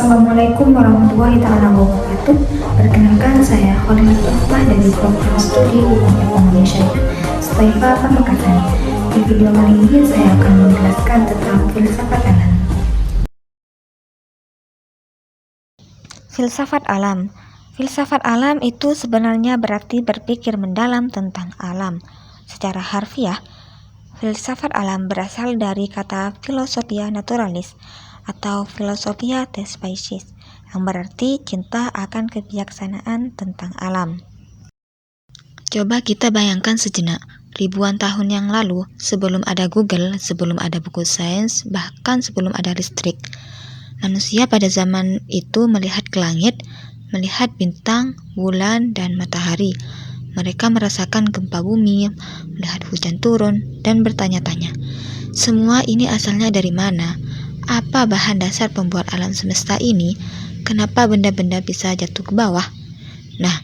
Assalamualaikum warahmatullahi wabarakatuh. Perkenalkan, saya Khalil Tumpah dari program studi Hukum Indonesia Staifa Pamekasan. Di video kali ini saya akan menjelaskan tentang filsafat alam. Filsafat alam. Filsafat alam itu sebenarnya berarti berpikir mendalam tentang alam. Secara harfiah, filsafat alam berasal dari kata filosofia naturalis atau filosofia de species, yang berarti cinta akan kebijaksanaan tentang alam. Coba kita bayangkan sejenak, ribuan tahun yang lalu, sebelum ada Google, sebelum ada buku sains, bahkan sebelum ada listrik, manusia pada zaman itu melihat ke langit, melihat bintang, bulan, dan matahari. Mereka merasakan gempa bumi, melihat hujan turun, dan bertanya-tanya, semua ini asalnya dari mana? Apa bahan dasar pembuat alam semesta ini? Kenapa benda-benda bisa jatuh ke bawah? Nah,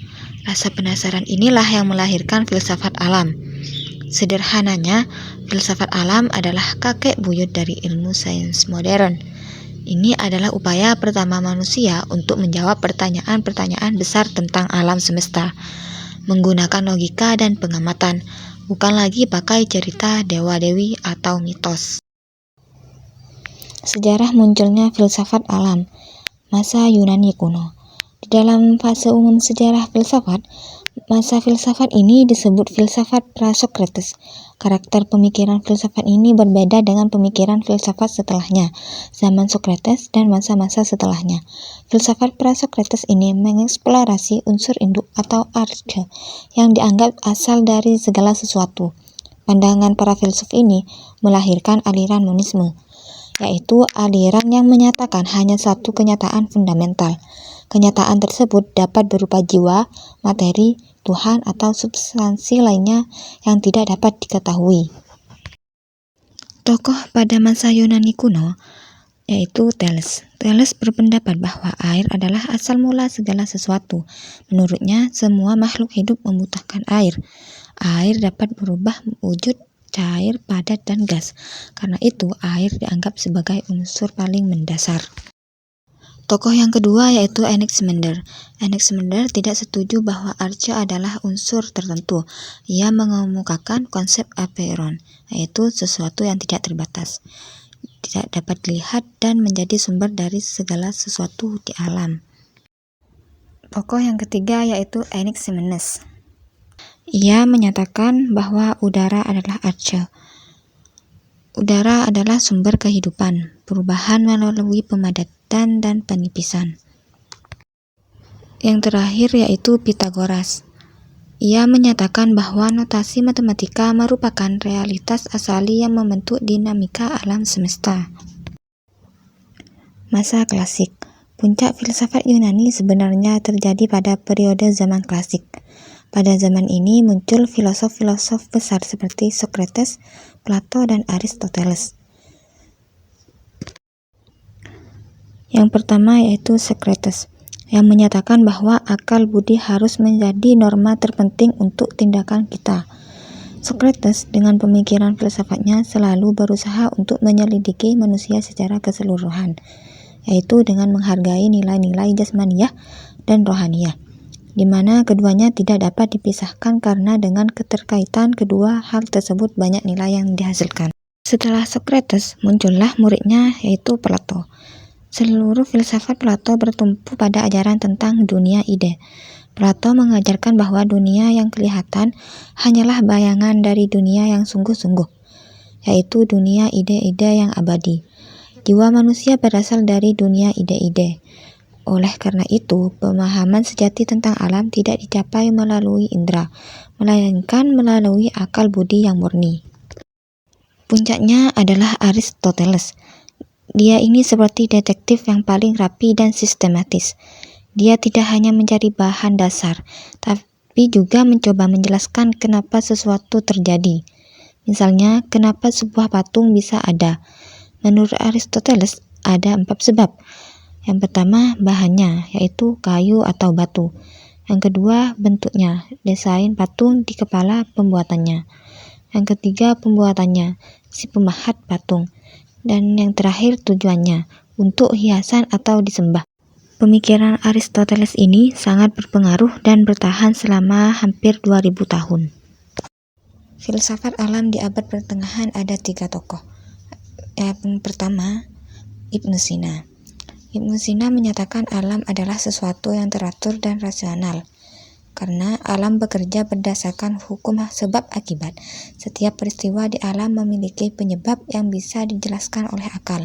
rasa penasaran inilah yang melahirkan filsafat alam. Sederhananya, filsafat alam adalah kakek buyut dari ilmu sains modern. Ini adalah upaya pertama manusia untuk menjawab pertanyaan-pertanyaan besar tentang alam semesta, menggunakan logika dan pengamatan, bukan lagi pakai cerita dewa-dewi atau mitos. Sejarah munculnya filsafat alam, masa Yunani kuno. Di dalam fase umum sejarah filsafat, masa filsafat ini disebut filsafat pra-Sokrates. Karakter pemikiran filsafat ini berbeda dengan pemikiran filsafat setelahnya, zaman Sokrates dan masa-masa setelahnya. Filsafat pra-Sokrates ini mengeksplorasi unsur induk atau arche yang dianggap asal dari segala sesuatu. Pandangan para filsuf ini melahirkan aliran monisme, yaitu aliran yang menyatakan hanya satu kenyataan fundamental. Kenyataan tersebut dapat berupa jiwa, materi, Tuhan, atau substansi lainnya yang tidak dapat diketahui. Tokoh pada masa Yunani kuno yaitu Thales. Thales berpendapat bahwa air adalah asal mula segala sesuatu. Menurutnya, semua makhluk hidup membutuhkan air. Air dapat berubah wujud cair, padat, dan gas. Karena itu, air dianggap sebagai unsur paling mendasar. Tokoh yang kedua yaitu Anaximander. Anaximander tidak setuju bahwa arche adalah unsur tertentu. Ia mengemukakan konsep apeiron, yaitu sesuatu yang tidak terbatas, tidak dapat dilihat, dan menjadi sumber dari segala sesuatu di alam. Tokoh yang ketiga yaitu Anaximenes. Ia menyatakan bahwa udara adalah arche. Udara adalah sumber kehidupan, perubahan melalui pemadatan dan penipisan. Yang terakhir yaitu Pythagoras. Ia menyatakan bahwa notasi matematika merupakan realitas asali yang membentuk dinamika alam semesta. Masa klasik. Puncak filsafat Yunani sebenarnya terjadi pada periode zaman klasik. Pada zaman ini muncul filosof-filosof besar seperti Socrates, Plato, dan Aristoteles. Yang pertama yaitu Socrates, yang menyatakan bahwa akal budi harus menjadi norma terpenting untuk tindakan kita. Socrates dengan pemikiran filsafatnya selalu berusaha untuk menyelidiki manusia secara keseluruhan, yaitu dengan menghargai nilai-nilai jasmaniyah dan rohaniyah, di mana keduanya tidak dapat dipisahkan karena dengan keterkaitan kedua hal tersebut banyak nilai yang dihasilkan. Setelah Socrates, muncullah muridnya yaitu Plato. Seluruh filsafat Plato bertumpu pada ajaran tentang dunia ide. Plato mengajarkan bahwa dunia yang kelihatan hanyalah bayangan dari dunia yang sungguh-sungguh, yaitu dunia ide-ide yang abadi. Jiwa manusia berasal dari dunia ide-ide. Oleh karena itu, pemahaman sejati tentang alam tidak dicapai melalui indera, melainkan melalui akal budi yang murni. Puncaknya adalah Aristoteles. Dia ini seperti detektif yang paling rapi dan sistematis. Dia tidak hanya mencari bahan dasar, tapi juga mencoba menjelaskan kenapa sesuatu terjadi. Misalnya, kenapa sebuah patung bisa ada. Menurut Aristoteles, ada 4 sebab. Yang pertama, bahannya, yaitu kayu atau batu. Yang kedua, bentuknya, desain patung di kepala pembuatannya. Yang ketiga, pembuatannya, si pemahat patung. Dan yang terakhir, tujuannya, untuk hiasan atau disembah. Pemikiran Aristoteles ini sangat berpengaruh dan bertahan selama hampir 2000 tahun. Filsafat alam di abad pertengahan ada 3 tokoh. Yang pertama, Ibnu Sina. Ibnu Sina menyatakan alam adalah sesuatu yang teratur dan rasional. Karena alam bekerja berdasarkan hukum sebab akibat. Setiap peristiwa di alam memiliki penyebab yang bisa dijelaskan oleh akal.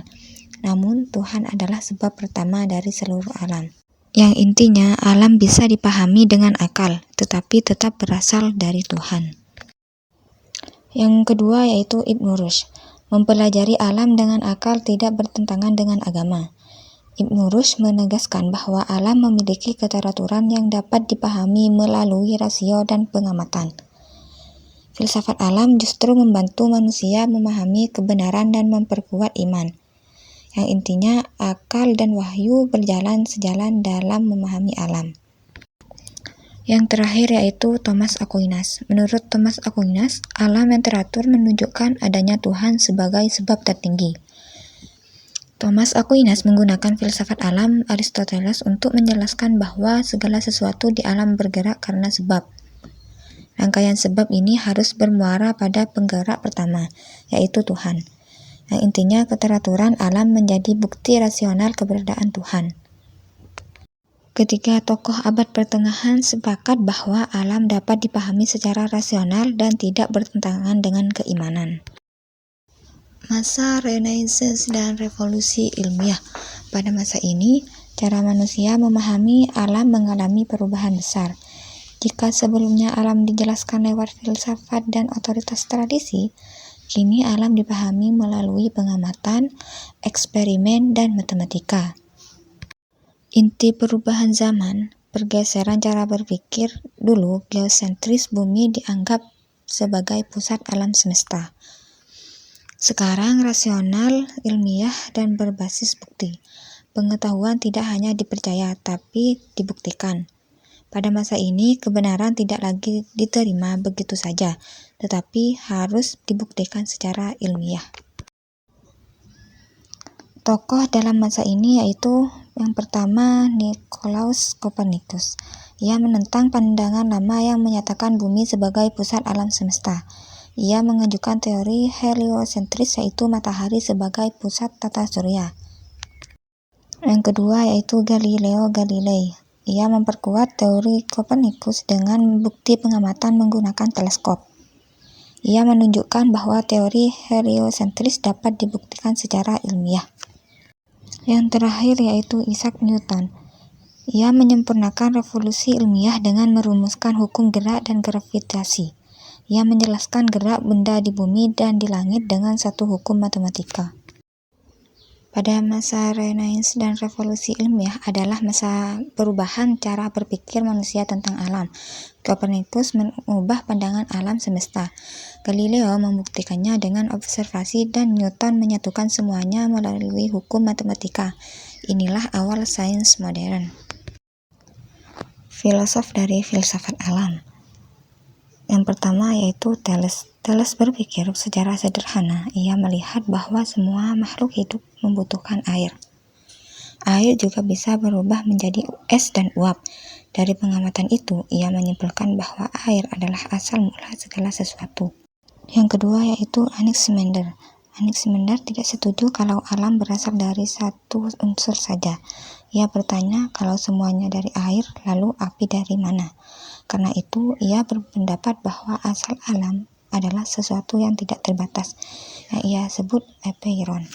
Namun, Tuhan adalah sebab pertama dari seluruh alam. Yang intinya, alam bisa dipahami dengan akal, tetapi tetap berasal dari Tuhan. Yang kedua yaitu Ibnu Rushd. Mempelajari alam dengan akal tidak bertentangan dengan agama. Ibnu Rushd menegaskan bahwa alam memiliki keteraturan yang dapat dipahami melalui rasio dan pengamatan. Filsafat alam justru membantu manusia memahami kebenaran dan memperkuat iman. Yang intinya, akal dan wahyu berjalan sejalan dalam memahami alam. Yang terakhir yaitu Thomas Aquinas. Menurut Thomas Aquinas, alam yang teratur menunjukkan adanya Tuhan sebagai sebab tertinggi. Thomas Aquinas menggunakan filsafat alam Aristoteles untuk menjelaskan bahwa segala sesuatu di alam bergerak karena sebab. Rangkaian sebab ini harus bermuara pada penggerak pertama, yaitu Tuhan. Yang intinya, keteraturan alam menjadi bukti rasional keberadaan Tuhan. Ketiga tokoh abad pertengahan sepakat bahwa alam dapat dipahami secara rasional dan tidak bertentangan dengan keimanan. Masa Renaissance dan revolusi ilmiah. Pada masa ini, cara manusia memahami alam mengalami perubahan besar. Jika sebelumnya alam dijelaskan lewat filsafat dan otoritas tradisi, kini alam dipahami melalui pengamatan, eksperimen, dan matematika. Inti perubahan zaman, pergeseran cara berpikir. Dulu, geosentris bumi dianggap sebagai pusat alam semesta. Sekarang rasional, ilmiah, dan berbasis bukti. Pengetahuan tidak hanya dipercaya, tapi dibuktikan. Pada masa ini, kebenaran tidak lagi diterima begitu saja, tetapi harus dibuktikan secara ilmiah. Tokoh dalam masa ini yaitu yang pertama Nicolaus Copernicus. Ia menentang pandangan lama yang menyatakan bumi sebagai pusat alam semesta. Ia mengajukan teori heliosentris yaitu matahari sebagai pusat tata surya. Yang kedua yaitu Galileo Galilei. Ia memperkuat teori Copernicus dengan bukti pengamatan menggunakan teleskop. Ia menunjukkan bahwa teori heliosentris dapat dibuktikan secara ilmiah. Yang terakhir yaitu Isaac Newton. Ia menyempurnakan revolusi ilmiah dengan merumuskan hukum gerak dan gravitasi. Ia menjelaskan gerak benda di bumi dan di langit dengan satu hukum matematika. Pada masa Renaissance dan revolusi ilmiah adalah masa perubahan cara berpikir manusia tentang alam. Copernicus mengubah pandangan alam semesta. Galileo membuktikannya dengan observasi dan Newton menyatukan semuanya melalui hukum matematika. Inilah awal sains modern. Filosof dari filsafat alam. Yang pertama yaitu Thales. Thales berpikir secara sederhana. Ia melihat bahwa semua makhluk hidup membutuhkan air. Air juga bisa berubah menjadi es dan uap. Dari pengamatan itu, ia menyimpulkan bahwa air adalah asal mula segala sesuatu. Yang kedua yaitu Anaximander. Anaximander tidak setuju kalau alam berasal dari satu unsur saja. Ia bertanya kalau semuanya dari air, lalu api dari mana? Karena itu, ia berpendapat bahwa asal alam adalah sesuatu yang tidak terbatas, yang ia sebut epeiron.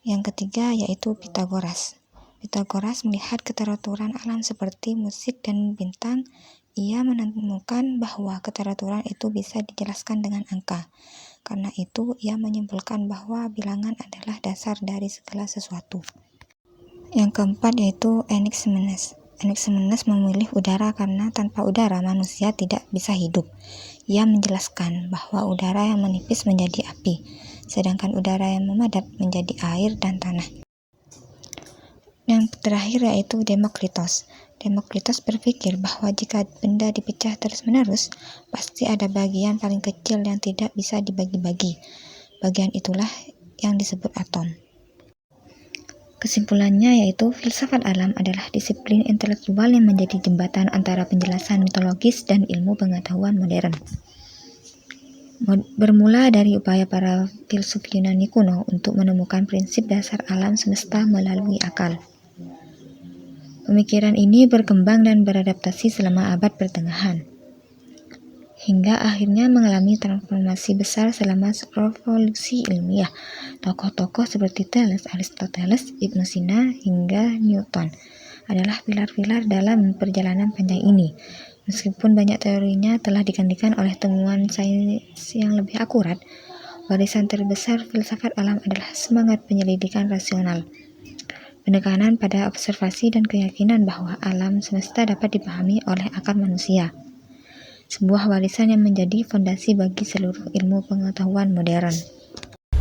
Yang ketiga yaitu Pythagoras. Pythagoras melihat keteraturan alam seperti musik dan bintang. Ia menemukan bahwa keteraturan itu bisa dijelaskan dengan angka. Karena itu, ia menyimpulkan bahwa bilangan adalah dasar dari segala sesuatu. Yang keempat yaitu Anaximenes. Anaximenes memilih udara karena tanpa udara manusia tidak bisa hidup. Ia menjelaskan bahwa udara yang menipis menjadi api, sedangkan udara yang memadat menjadi air dan tanah. Yang terakhir yaitu Demokritos. Demokritos berpikir bahwa jika benda dipecah terus-menerus, pasti ada bagian paling kecil yang tidak bisa dibagi-bagi. Bagian itulah yang disebut atom. Kesimpulannya yaitu filsafat alam adalah disiplin intelektual yang menjadi jembatan antara penjelasan mitologis dan ilmu pengetahuan modern. Bermula dari upaya para filsuf Yunani kuno untuk menemukan prinsip dasar alam semesta melalui akal. Pemikiran ini berkembang dan beradaptasi selama abad pertengahan, hingga akhirnya mengalami transformasi besar selama revolusi ilmiah. Tokoh-tokoh seperti Thales, Aristoteles, Ibnu Sina, hingga Newton adalah pilar-pilar dalam perjalanan panjang ini. Meskipun banyak teorinya telah digantikan oleh temuan sains yang lebih akurat, warisan terbesar filsafat alam adalah semangat penyelidikan rasional, penekanan pada observasi dan keyakinan bahwa alam semesta dapat dipahami oleh akal manusia. Sebuah warisan yang menjadi fondasi bagi seluruh ilmu pengetahuan modern.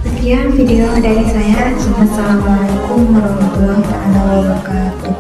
Sekian video dari saya. Wassalamualaikum warahmatullahi wabarakatuh.